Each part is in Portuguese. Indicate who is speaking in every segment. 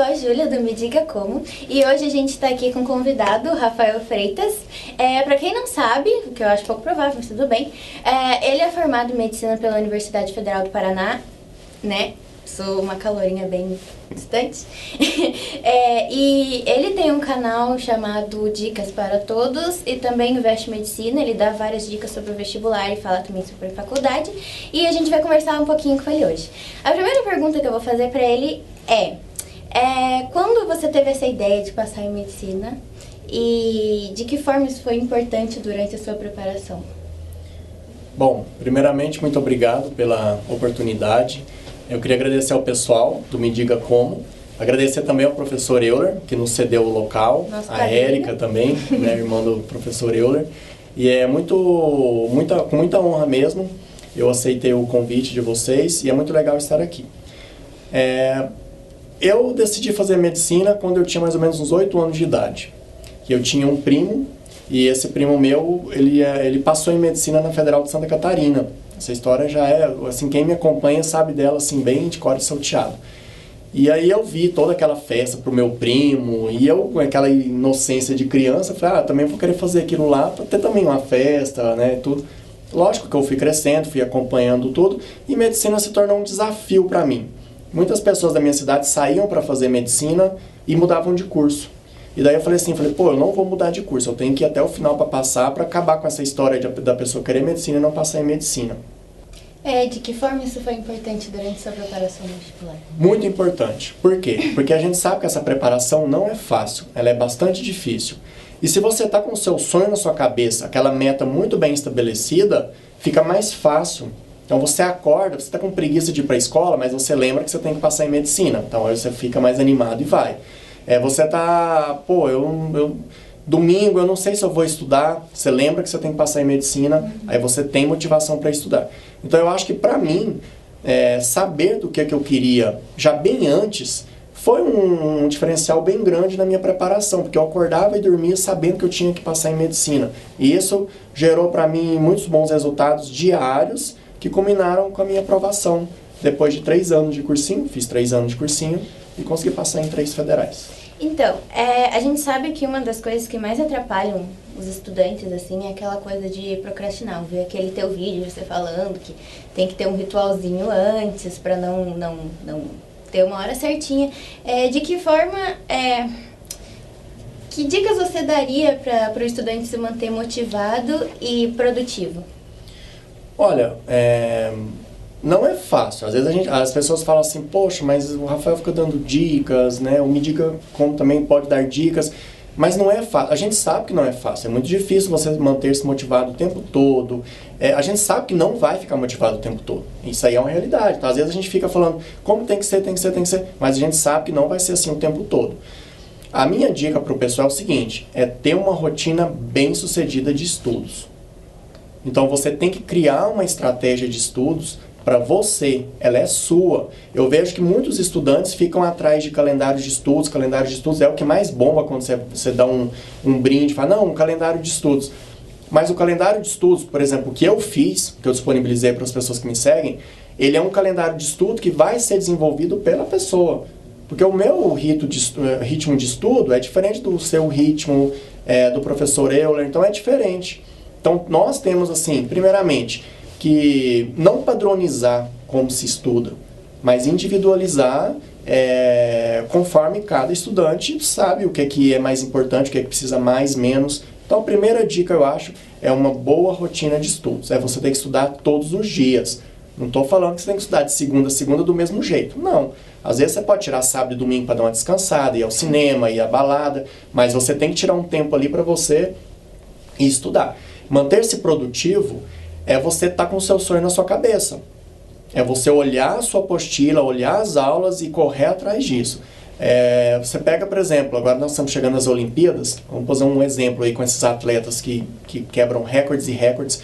Speaker 1: sou a Júlia do Me Diga Como e hoje a gente está aqui com o convidado, Rafael Freitas. Para quem não sabe, o que eu acho pouco provável, mas tudo bem, ele é formado em Medicina pela Universidade Federal do Paraná, né? Sou uma calorinha bem distante. E ele tem um canal chamado Dicas para Todos e também investe em medicina. Ele dá várias dicas sobre o vestibular e fala também sobre a faculdade. E a gente vai conversar um pouquinho com ele hoje. A primeira pergunta que eu vou fazer para ele é quando você teve essa ideia de passar em medicina e de que forma isso foi importante durante a sua preparação?
Speaker 2: Bom, primeiramente, muito obrigado pela oportunidade. Eu queria agradecer ao pessoal do Me Diga Como, agradecer também ao professor Euler, que nos cedeu o local, a Érica também, né, irmã do professor Euler. E é com muita honra mesmo, eu aceitei o convite de vocês e é muito legal estar aqui. Eu decidi fazer medicina quando eu tinha mais ou menos uns 8 anos de idade. Eu tinha um primo, e esse primo meu, ele passou em medicina na Federal de Santa Catarina. Essa história já assim, quem me acompanha sabe dela, assim, bem de cor e salteado. E aí eu vi toda aquela festa pro meu primo, e eu, com aquela inocência de criança, falei, também vou querer fazer aquilo lá, pra ter também uma festa, né, tudo. Lógico que eu fui crescendo, fui acompanhando tudo, e medicina se tornou um desafio para mim. Muitas pessoas da minha cidade saíam para fazer medicina e mudavam de curso. E daí eu falei, eu não vou mudar de curso, eu tenho que ir até o final para passar, para acabar com essa história da pessoa querer medicina e não passar em medicina.
Speaker 1: De que forma isso foi importante durante sua preparação no vestibular?
Speaker 2: Muito importante. Por quê? Porque a gente sabe que essa preparação não é fácil, ela é bastante difícil. E se você está com o seu sonho na sua cabeça, aquela meta muito bem estabelecida, fica mais fácil. Então você acorda, você está com preguiça de ir para a escola, mas você lembra que você tem que passar em medicina. Então aí você fica mais animado e vai. Você tá, domingo eu não sei se eu vou estudar, você lembra que você tem que passar em medicina, aí você tem motivação para estudar. Então eu acho que para mim, saber do que eu queria já bem antes, foi um diferencial bem grande na minha preparação, porque eu acordava e dormia sabendo que eu tinha que passar em medicina. E isso gerou para mim muitos bons resultados diários, que culminaram com a minha aprovação. Depois de 3 anos de cursinho, fiz 3 anos de cursinho, e consegui passar em 3 federais.
Speaker 1: Então, a gente sabe que uma das coisas que mais atrapalham os estudantes, assim, é aquela coisa de procrastinar. Ver aquele teu vídeo, você falando que tem que ter um ritualzinho antes para não ter uma hora certinha. De que forma, que dicas você daria para o estudante se manter motivado e produtivo?
Speaker 2: Olha, não é fácil. Às vezes as pessoas falam assim, poxa, mas o Rafael fica dando dicas, né? O Me Diga Como também pode dar dicas, mas não é fácil. A gente sabe que não é fácil, é muito difícil você manter-se motivado o tempo todo. A gente sabe que não vai ficar motivado o tempo todo. Isso aí é uma realidade. Então, às vezes a gente fica falando, como tem que ser, mas a gente sabe que não vai ser assim o tempo todo. A minha dica para o pessoal é o seguinte, ter uma rotina bem sucedida de estudos. Então você tem que criar uma estratégia de estudos para você, ela é sua. Eu vejo que muitos estudantes ficam atrás de calendários de estudos. Calendário de estudos é o que mais bomba quando você dá um brinde, fala, não, um calendário de estudos. Mas o calendário de estudos, por exemplo, que eu fiz, que eu disponibilizei para as pessoas que me seguem, ele é um calendário de estudo que vai ser desenvolvido pela pessoa. Porque o meu ritmo de estudo é diferente do seu ritmo, do professor Euler, então é diferente. Então nós temos, assim, primeiramente, que não padronizar como se estuda, mas individualizar conforme cada estudante sabe o que é mais importante, o que precisa mais, menos. Então a primeira dica, eu acho, é uma boa rotina de estudos. Você tem que estudar todos os dias. Não estou falando que você tem que estudar de segunda a segunda do mesmo jeito. Não. Às vezes você pode tirar sábado e domingo para dar uma descansada, ir ao cinema, ir à balada, mas você tem que tirar um tempo ali para você ir estudar. Manter-se produtivo é você estar com o seu sonho na sua cabeça. É você olhar a sua apostila, olhar as aulas e correr atrás disso. Você pega, por exemplo, agora nós estamos chegando às Olimpíadas, vamos fazer um exemplo aí com esses atletas que quebram recordes e recordes.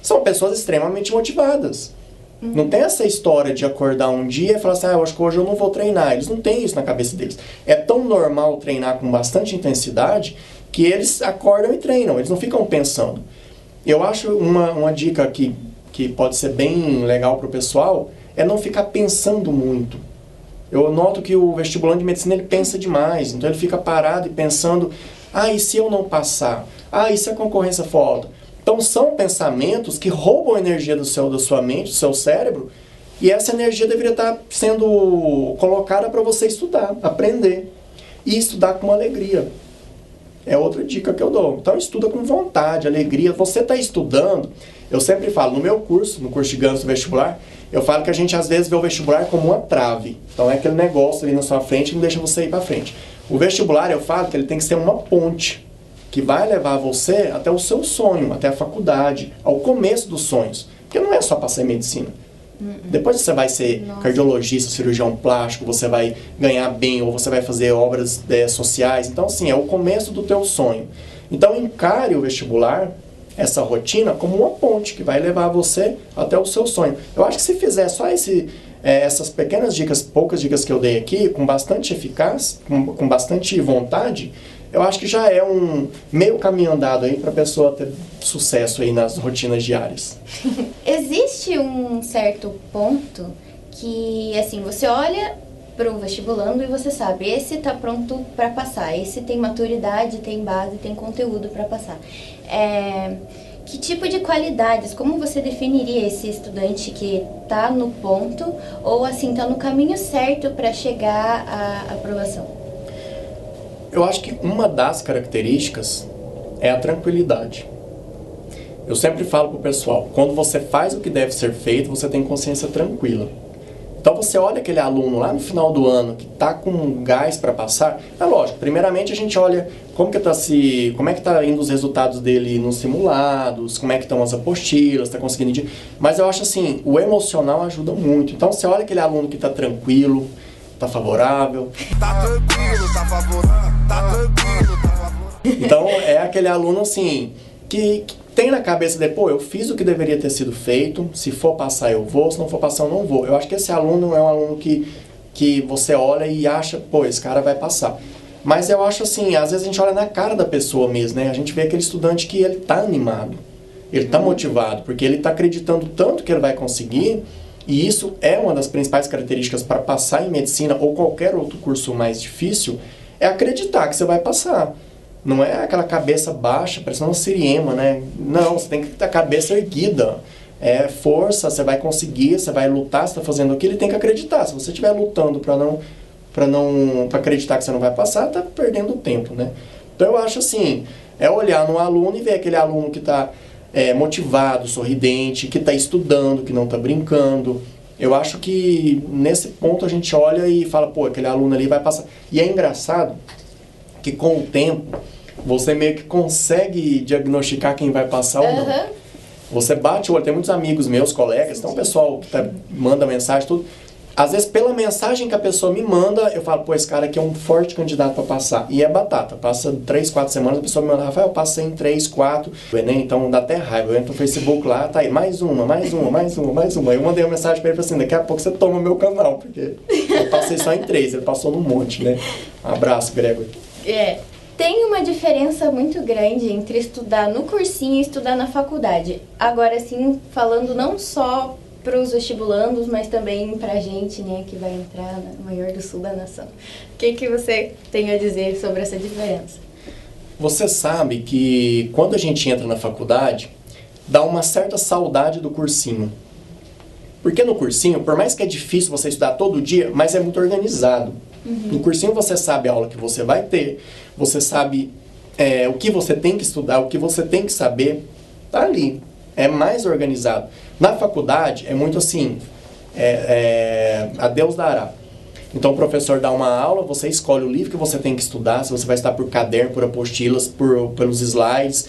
Speaker 2: São pessoas extremamente motivadas. Não tem essa história de acordar um dia e falar assim, eu acho que hoje eu não vou treinar. Eles não têm isso na cabeça deles. É tão normal treinar com bastante intensidade que eles acordam e treinam, eles não ficam pensando. Eu acho uma dica que pode ser bem legal para o pessoal é não ficar pensando muito. Eu noto que o vestibulando de medicina, ele pensa demais. Então ele fica parado e pensando, e se eu não passar? E se a concorrência for alta? Então são pensamentos que roubam a energia da sua mente, do seu cérebro, e essa energia deveria estar sendo colocada para você estudar, aprender. E estudar com alegria. É outra dica que eu dou. Então estuda com vontade, alegria. Você está estudando, eu sempre falo, no meu curso, no curso de Ganso do vestibular, eu falo que a gente às vezes vê o vestibular como uma trave. Então é aquele negócio ali na sua frente que não deixa você ir para frente. O vestibular, eu falo que ele tem que ser uma ponte que vai levar você até o seu sonho, até a faculdade, ao começo dos sonhos. Porque não é só passar em medicina. Depois você vai ser cardiologista, cirurgião plástico, você vai ganhar bem, ou você vai fazer obras sociais. Então, assim, é o começo do teu sonho. Então, encare o vestibular, essa rotina, como uma ponte que vai levar você até o seu sonho. Eu acho que se fizer só essas pequenas dicas, poucas dicas que eu dei aqui, com bastante eficácia, com bastante vontade, eu acho que já é um meio caminho andado aí para a pessoa ter sucesso aí nas rotinas diárias.
Speaker 1: Existe um certo ponto que, assim, você olha para o vestibulando e você sabe, esse está pronto para passar, esse tem maturidade, tem base, tem conteúdo para passar. Que tipo de qualidades, como você definiria esse estudante que está no ponto ou, assim, está no caminho certo para chegar à aprovação?
Speaker 2: Eu acho que uma das características é a tranquilidade. Eu sempre falo pro pessoal, quando você faz o que deve ser feito, você tem consciência tranquila. Então você olha aquele aluno lá no final do ano que está com gás para passar, é lógico, primeiramente a gente olha como é que tá indo os resultados dele nos simulados, como é que estão as apostilas, está conseguindo... Mas eu acho assim, o emocional ajuda muito. Então você olha aquele aluno que está tranquilo, tá favorável. Tá tranquilo, tá favorável. Tá tranquilo, tá favorável. Então é aquele aluno assim que tem na cabeça de, eu fiz o que deveria ter sido feito, se for passar eu vou, se não for passar eu não vou. Eu acho que esse aluno é um aluno que você olha e acha, esse cara vai passar. Mas eu acho assim, às vezes a gente olha na cara da pessoa mesmo, né? A gente vê aquele estudante que ele tá animado, ele tá motivado, porque ele tá acreditando tanto que ele vai conseguir. E isso é uma das principais características para passar em medicina ou qualquer outro curso mais difícil, é acreditar que você vai passar. Não é aquela cabeça baixa, parecendo uma siriema, né? Não, você tem que ter a cabeça erguida. É força, você vai conseguir, você vai lutar, você está fazendo aquilo e tem que acreditar. Se você estiver lutando para acreditar que você não vai passar, está perdendo tempo, né? Então eu acho assim, é olhar no aluno e ver aquele aluno que está... motivado, sorridente, que está estudando, que não está brincando. Eu acho que nesse ponto a gente olha e fala, aquele aluno ali vai passar. E é engraçado que com o tempo você meio que consegue diagnosticar quem vai passar ou não. Você bate o olho, tem muitos amigos meus, colegas, tem um pessoal que manda mensagem, tudo. Às vezes, pela mensagem que a pessoa me manda, eu falo, esse cara aqui é um forte candidato para passar. E é batata. Passa 3, 4 semanas, a pessoa me manda, Rafael, eu passei em 3, 4. O Enem, então dá até raiva. Eu entro no Facebook lá, tá aí, mais uma. Eu mandei uma mensagem para ele, assim, daqui a pouco você toma meu canal, porque eu passei só em 3, ele passou num monte, né? Um abraço, Gregor.
Speaker 1: Tem uma diferença muito grande entre estudar no cursinho e estudar na faculdade. Agora, assim, falando não só para os vestibulandos, mas também para a gente, né, que vai entrar no maior do sul da nação. O que você tem a dizer sobre essa diferença?
Speaker 2: Você sabe que quando a gente entra na faculdade, dá uma certa saudade do cursinho. Porque no cursinho, por mais que é difícil você estudar todo dia, mas é muito organizado. No cursinho você sabe a aula que você vai ter, você sabe o que você tem que estudar, o que você tem que saber, tá ali. É mais organizado. Na faculdade, é muito assim, a Deus dará. Então o professor dá uma aula, você escolhe o livro que você tem que estudar, se você vai estudar por caderno, por apostilas, pelos slides,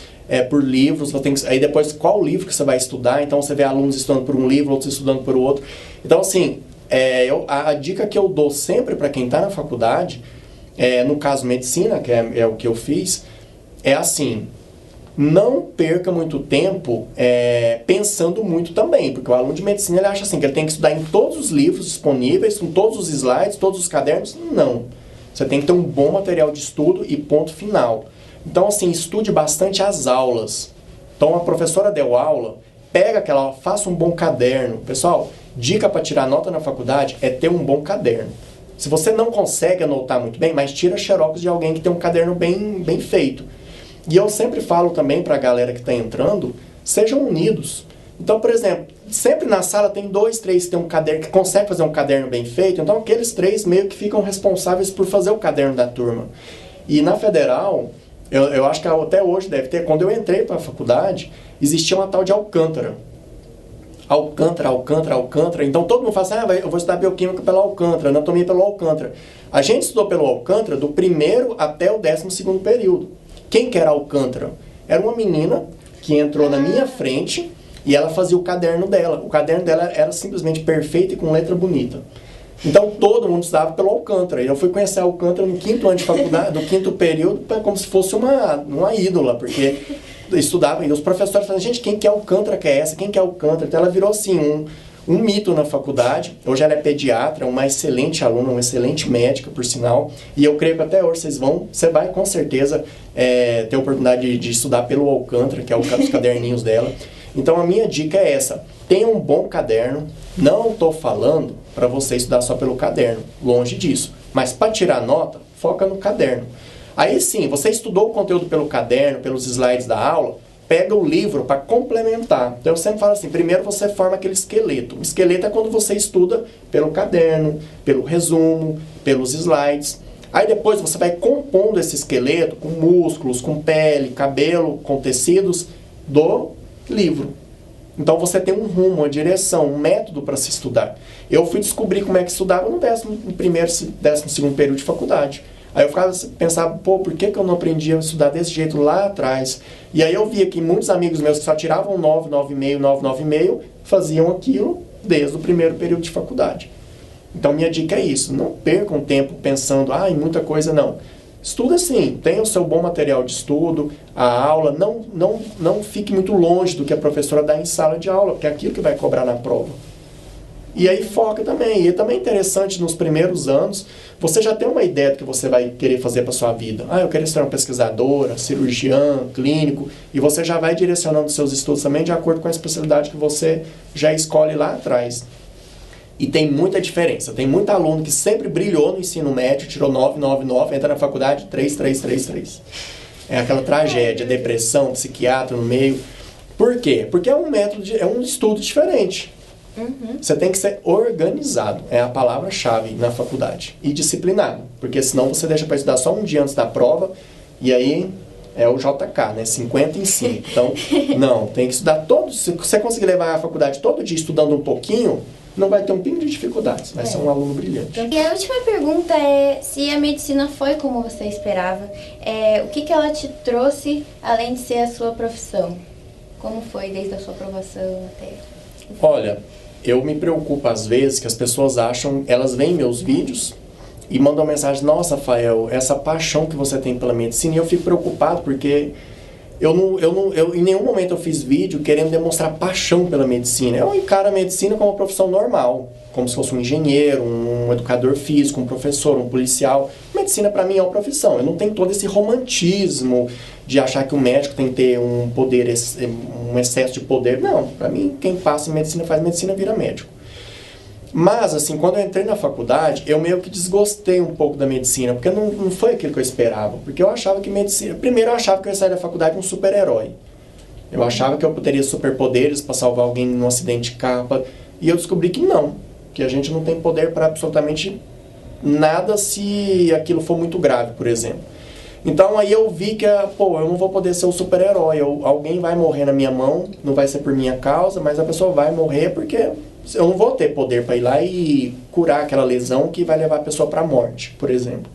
Speaker 2: por livros, aí depois qual livro que você vai estudar, então você vê alunos estudando por um livro, outros estudando por outro. Então assim, a dica que eu dou sempre para quem está na faculdade, no caso medicina, que é o que eu fiz, é assim, não perca muito tempo pensando muito também, porque o aluno de medicina ele acha assim, que ele tem que estudar em todos os livros disponíveis, com todos os slides, todos os cadernos. Não. Você tem que ter um bom material de estudo e ponto final. Então, assim, estude bastante as aulas. Então, a professora deu aula, faça um bom caderno. Pessoal, dica para tirar nota na faculdade é ter um bom caderno. Se você não consegue anotar muito bem, mas tira xerox de alguém que tem um caderno bem feito. E eu sempre falo também para a galera que está entrando, sejam unidos. Então, por exemplo, sempre na sala tem 2, 3 que tem um caderno, que consegue fazer um caderno bem feito, então aqueles 3 meio que ficam responsáveis por fazer o caderno da turma. E na Federal, eu acho que até hoje deve ter, quando eu entrei para a faculdade, existia uma tal de Alcântara. Alcântara. Então todo mundo fala assim, eu vou estudar bioquímica pelo Alcântara, anatomia pelo Alcântara. A gente estudou pelo Alcântara do primeiro até o 12º período. Quem que era Alcântara? Era uma menina que entrou na minha frente e ela fazia o caderno dela. O caderno dela era simplesmente perfeito e com letra bonita. Então todo mundo estudava pelo Alcântara. E eu fui conhecer a Alcântara no 5º ano de faculdade, do 5º período, como se fosse uma ídola, porque estudava, e os professores falavam, gente, quem que é Alcântara que é essa? Quem que é Alcântara? Então ela virou assim, um mito na faculdade. Hoje ela é pediatra, uma excelente aluna, uma excelente médica, por sinal. E eu creio que até hoje você vai com certeza ter a oportunidade de estudar pelo Alcântara, que é os caderninhos dela. Então a minha dica é essa, tenha um bom caderno. Não estou falando para você estudar só pelo caderno, longe disso. Mas para tirar nota, foca no caderno. Aí sim, você estudou o conteúdo pelo caderno, pelos slides da aula, pega o livro para complementar. Então eu sempre falo assim, primeiro você forma aquele esqueleto. O esqueleto é quando você estuda pelo caderno, pelo resumo, pelos slides. Aí depois você vai compondo esse esqueleto com músculos, com pele, cabelo, com tecidos do livro. Então você tem um rumo, uma direção, um método para se estudar. Eu fui descobrir como é que estudava no 11º, 12º período de faculdade. Aí eu pensava, por que eu não aprendi a estudar desse jeito lá atrás? E aí eu via que muitos amigos meus que só tiravam 9, 9,5, 9, 9,5, faziam aquilo desde o primeiro período de faculdade. Então minha dica é isso, não percam tempo pensando, em muita coisa não. Estuda sim, tenha o seu bom material de estudo, a aula, não fique muito longe do que a professora dá em sala de aula, porque é aquilo que vai cobrar na prova. E aí foca também, e também é interessante nos primeiros anos, você já tem uma ideia do que você vai querer fazer para sua vida. Eu quero ser uma pesquisadora, cirurgiã, clínico, e você já vai direcionando seus estudos também de acordo com a especialidade que você já escolhe lá atrás. E tem muita diferença, tem muito aluno que sempre brilhou no ensino médio, tirou 9, 9, 9, entra na faculdade 3, 3, 3, 3. É aquela tragédia, depressão, psiquiatra no meio. Por quê? Porque é um método, é um estudo diferente. Você tem que ser organizado, é a palavra-chave na faculdade. E disciplinado, porque senão você deixa para estudar só um dia antes da prova, e aí é o JK, né? 50 em 5. Então, não, tem que estudar todo. Se você conseguir levar a faculdade todo dia estudando um pouquinho, não vai ter um pingo de dificuldades, vai ser um aluno brilhante.
Speaker 1: E a última pergunta é se a medicina foi como você esperava, o que ela te trouxe além de ser a sua profissão? Como foi desde a sua aprovação até...
Speaker 2: Olha, eu me preocupo às vezes que as pessoas acham, elas veem meus vídeos e mandam mensagem, nossa, Rafael, essa paixão que você tem pela medicina, e eu fico preocupado porque eu em nenhum momento eu fiz vídeo querendo demonstrar paixão pela medicina. Eu encaro a medicina como uma profissão normal, como se fosse um engenheiro, um educador físico, um professor, um policial. Medicina para mim é uma profissão. Eu não tenho todo esse romantismo de achar que o médico tem que ter um poder, um excesso de poder. Não, para mim quem passa em medicina, faz medicina, vira médico. Mas, assim, quando eu entrei na faculdade, eu meio que desgostei um pouco da medicina, porque não foi aquilo que eu esperava. Porque eu achava que medicina... Primeiro, eu achava que eu ia sair da faculdade um super-herói. Eu achava que eu teria superpoderes para salvar alguém num acidente de carro. E eu descobri que não. Que a gente não tem poder para absolutamente nada se aquilo for muito grave, por exemplo. Então, aí eu vi que, eu não vou poder ser o super-herói. Alguém vai morrer na minha mão, não vai ser por minha causa, mas a pessoa vai morrer porque... eu não vou ter poder para ir lá e curar aquela lesão que vai levar a pessoa para a morte, por exemplo.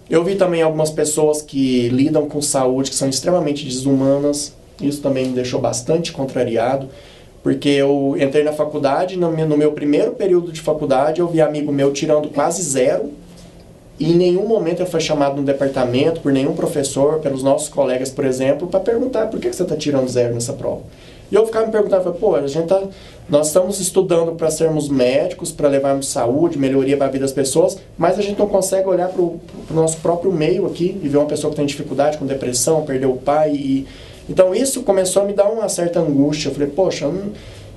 Speaker 2: Eu vi também algumas pessoas que lidam com saúde que são extremamente desumanas. Isso também me deixou bastante contrariado, porque eu entrei na faculdade, no meu primeiro período de faculdade, eu vi amigo meu tirando quase 0, e em nenhum momento eu fui chamado no departamento, por nenhum professor, pelos nossos colegas, por exemplo, para perguntar por que você está tirando 0 nessa prova. E eu ficava me perguntando, nós estamos estudando para sermos médicos, para levarmos saúde, melhoria para a vida das pessoas, mas a gente não consegue olhar para o nosso próprio meio aqui e ver uma pessoa que tem dificuldade com depressão, perdeu o pai. Então isso começou a me dar uma certa angústia. Eu falei,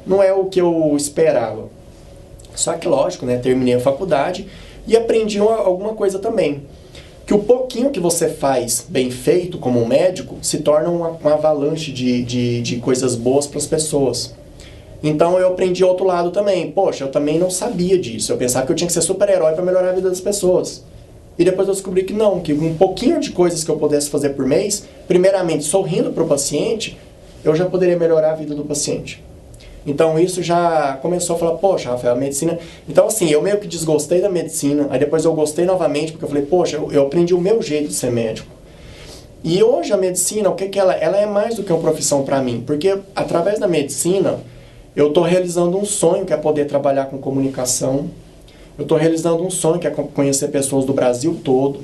Speaker 2: não é o que eu esperava. Só que lógico, né, terminei a faculdade, E aprendi alguma coisa também. Que o pouquinho que você faz bem feito como um médico se torna uma avalanche de coisas boas para as pessoas. Então eu aprendi outro lado também. Poxa, eu também não sabia disso. Eu pensava que eu tinha que ser super-herói para melhorar a vida das pessoas. E depois eu descobri que não, que um pouquinho de coisas que eu pudesse fazer por mês, primeiramente sorrindo para o paciente, eu já poderia melhorar a vida do paciente. Então isso já começou a falar, poxa, Rafael, a medicina... Então assim, eu meio que desgostei da medicina, aí depois eu gostei novamente, porque eu falei, poxa, eu aprendi o meu jeito de ser médico. E hoje a medicina, o que ela é mais do que uma profissão para mim, porque através da medicina eu estou realizando um sonho que é poder trabalhar com comunicação, eu estou realizando um sonho que é conhecer pessoas do Brasil todo,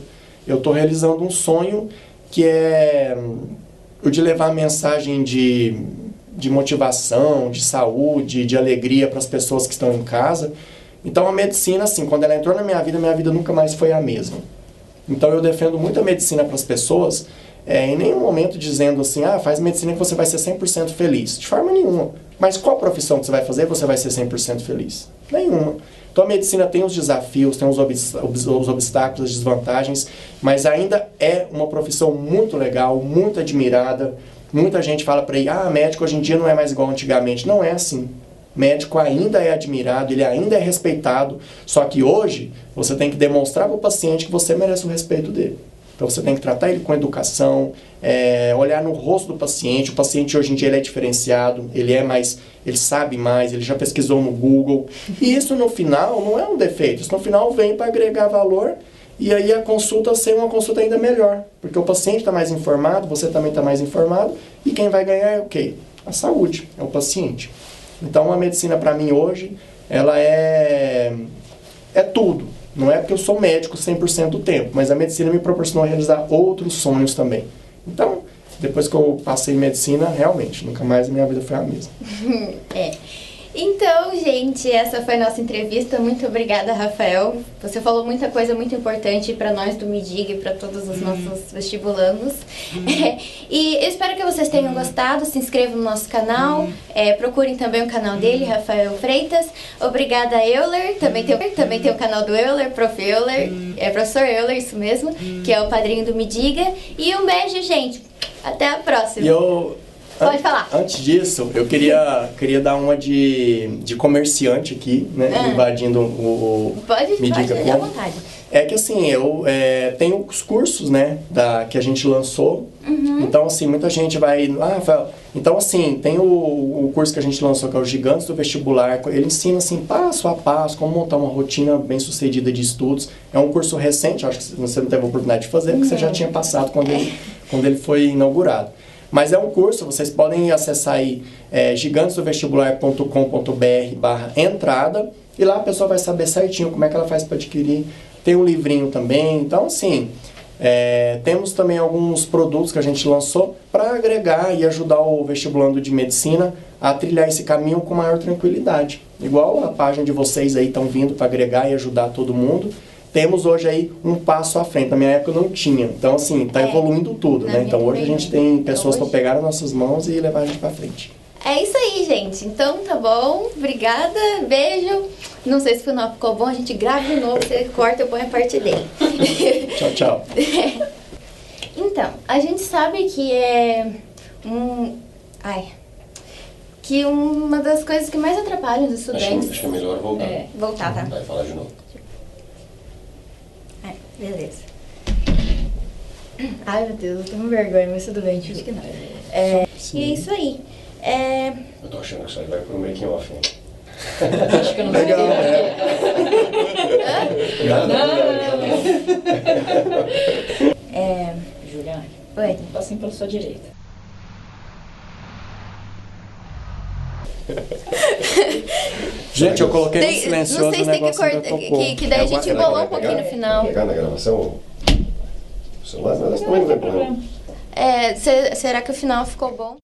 Speaker 2: eu estou realizando um sonho que é o de levar a mensagem de motivação, de saúde, de alegria para as pessoas que estão em casa. Então a medicina, assim, quando ela entrou na minha vida nunca mais foi a mesma. Então eu defendo muito a medicina para as pessoas, em nenhum momento dizendo assim, faz medicina que você vai ser 100% feliz. De forma nenhuma. Mas qual profissão que você vai fazer você vai ser 100% feliz? Nenhuma. Então a medicina tem os desafios, tem os obstáculos, as desvantagens, mas ainda é uma profissão muito legal, muito admirada. Muita gente fala para ele, médico hoje em dia não é mais igual antigamente. Não é assim. Médico ainda é admirado, ele ainda é respeitado, só que hoje você tem que demonstrar para o paciente que você merece o respeito dele. Então você tem que tratar ele com educação, olhar no rosto do paciente. O paciente hoje em dia ele é diferenciado, ele sabe mais, ele já pesquisou no Google. E isso no final não é um defeito, isso no final vem para agregar valor e aí a consulta ser uma consulta ainda melhor. Porque o paciente está mais informado, você também está mais informado e quem vai ganhar é o quê? A saúde, é o paciente. Então a medicina para mim hoje, ela é tudo. Não é porque eu sou médico 100% do tempo, mas a medicina me proporcionou realizar outros sonhos também. Então, depois que eu passei em medicina, realmente, nunca mais a minha vida foi a mesma.
Speaker 1: Então, gente, essa foi a nossa entrevista. Muito obrigada, Rafael. Você falou muita coisa muito importante para nós do MIDIG e para todos os nossos vestibulandos. E eu espero que vocês tenham gostado. Se inscrevam no nosso canal. Procurem também o canal dele, Rafael Freitas. Obrigada, Euler. Também tem o canal do Euler, Prof. Euler. É professor Euler, isso mesmo, que é o padrinho do MIDIGA. E um beijo, gente. Até a próxima. Pode falar.
Speaker 2: Antes disso, eu queria dar uma de comerciante aqui, né? Invadindo o
Speaker 1: Pode, à vontade.
Speaker 2: É que assim, eu tenho os cursos, né? Que a gente lançou. Então, assim, muita gente vai... Então, assim, tem o curso que a gente lançou, que é o Gigantes do Vestibular. Ele ensina, assim, passo a passo, como montar uma rotina bem sucedida de estudos. É um curso recente, acho que você não teve a oportunidade de fazer, porque você já tinha passado quando ele foi inaugurado. Mas é um curso, vocês podem acessar aí gigantesdovestibular.com.br/entrada e lá a pessoa vai saber certinho como é que ela faz para adquirir. Tem um livrinho também, então assim, temos também alguns produtos que a gente lançou para agregar e ajudar o vestibulando de medicina a trilhar esse caminho com maior tranquilidade. Igual a página de vocês aí estão vindo para agregar e ajudar todo mundo. Temos hoje aí um passo à frente. Na minha época não tinha. Então, assim, está evoluindo tudo, né? Então, hoje a gente tem pessoas que pegar as nossas mãos e levar a gente para frente.
Speaker 1: É isso aí, gente. Então, tá bom. Obrigada. Beijo. Não sei se o final ficou bom. A gente grava de novo. Você corta e põe a parte dele.
Speaker 2: Tchau, tchau.
Speaker 1: Então, a gente sabe que que uma das coisas que mais atrapalham os estudantes...
Speaker 3: Acho que é melhor voltar.
Speaker 1: Voltar, tá?
Speaker 3: Vai falar de novo.
Speaker 1: Beleza. Ai, meu Deus, eu tenho vergonha, mas tudo bem, acho que não. E é isso aí.
Speaker 3: Eu tô achando que isso aí vai pro making off, hein?
Speaker 4: Acho que eu não
Speaker 2: Legal,
Speaker 4: Juliana,
Speaker 1: Oi.
Speaker 4: passem pela sua direita.
Speaker 2: Gente, eu coloquei no silencioso.
Speaker 1: Não sei se tem que cortar, que daí a gente embolou um pouquinho no final.
Speaker 3: Pegar na gravação o celular, mas também não tem problema.
Speaker 1: Será que o final ficou bom?